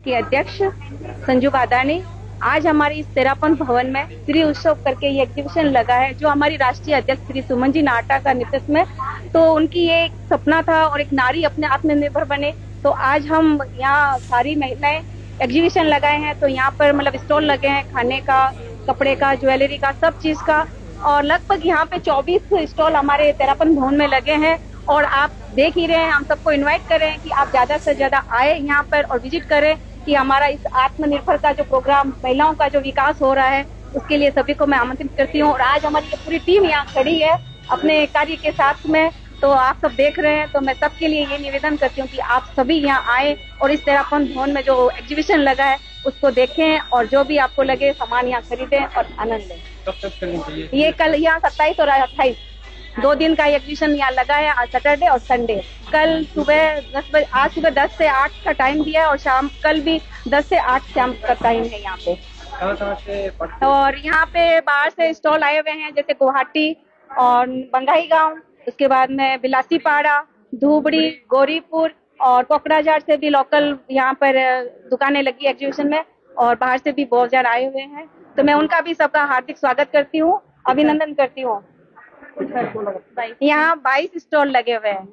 के अध्यक्ष संजू बादानी। आज हमारे इस तेरापन भवन में श्री उत्सव करके ये एग्जीबिशन लगा है, जो हमारी राष्ट्रीय अध्यक्ष श्री सुमन जी नाटा का नेतृत्व में, तो उनकी ये एक सपना था और एक नारी अपने आत्मनिर्भर बने। तो आज हम यहाँ सारी महिलाएं एग्जीबिशन लगाए हैं, तो यहाँ पर मतलब स्टॉल लगे हैं खाने का, कपड़े का, ज्वेलरी का, सब चीज का। और लगभग यहाँ पे 24 स्टॉल हमारे तेरापन भवन में लगे हैं। और आप देख ही रहे हैं, हम सबको इनवाइट कर रहे हैं कि आप ज्यादा से ज्यादा आए यहाँ पर और विजिट करें कि हमारा इस आत्मनिर्भर का जो प्रोग्राम, महिलाओं का जो विकास हो रहा है, उसके लिए सभी को मैं आमंत्रित करती हूँ। और आज हमारी ये पूरी टीम यहाँ खड़ी है अपने कार्य के साथ में, तो आप सब देख रहे हैं। तो मैं सबके लिए ये निवेदन करती हूँ कि आप सभी यहाँ आए और इस तेरापन भवन में जो एग्जीबिशन लगा है उसको देखें और जो भी आपको लगे सामान यहाँ खरीदें और आनंद लें। कब तक करनी चाहिए? ये कल यहाँ 27 और 28 2 दिन का एग्जीबिशन यहाँ लगा है, आज सैटरडे और संडे। कल सुबह 10 बजे, आज सुबह 10 से 8 का टाइम दिया है और शाम कल भी 10 से 8 शाम का टाइम है यहाँ पे। कहाँ से और यहाँ पे बाहर से स्टॉल आए हुए हैं, जैसे गुवाहाटी और बंगाई गांव, उसके बाद में बिलासीपाड़ा, धुबड़ी, गौरीपुर और कोकराझार से भी लोकल यहाँ पर दुकानें लगी एग्जीबिशन में, और बाहर से भी बहुत ज्यादा आए हुए हैं। तो मैं उनका भी सबका हार्दिक स्वागत करती हूँ, अभिनंदन करती हूँ। यहाँ 22 स्टॉल लगे हुए हैं।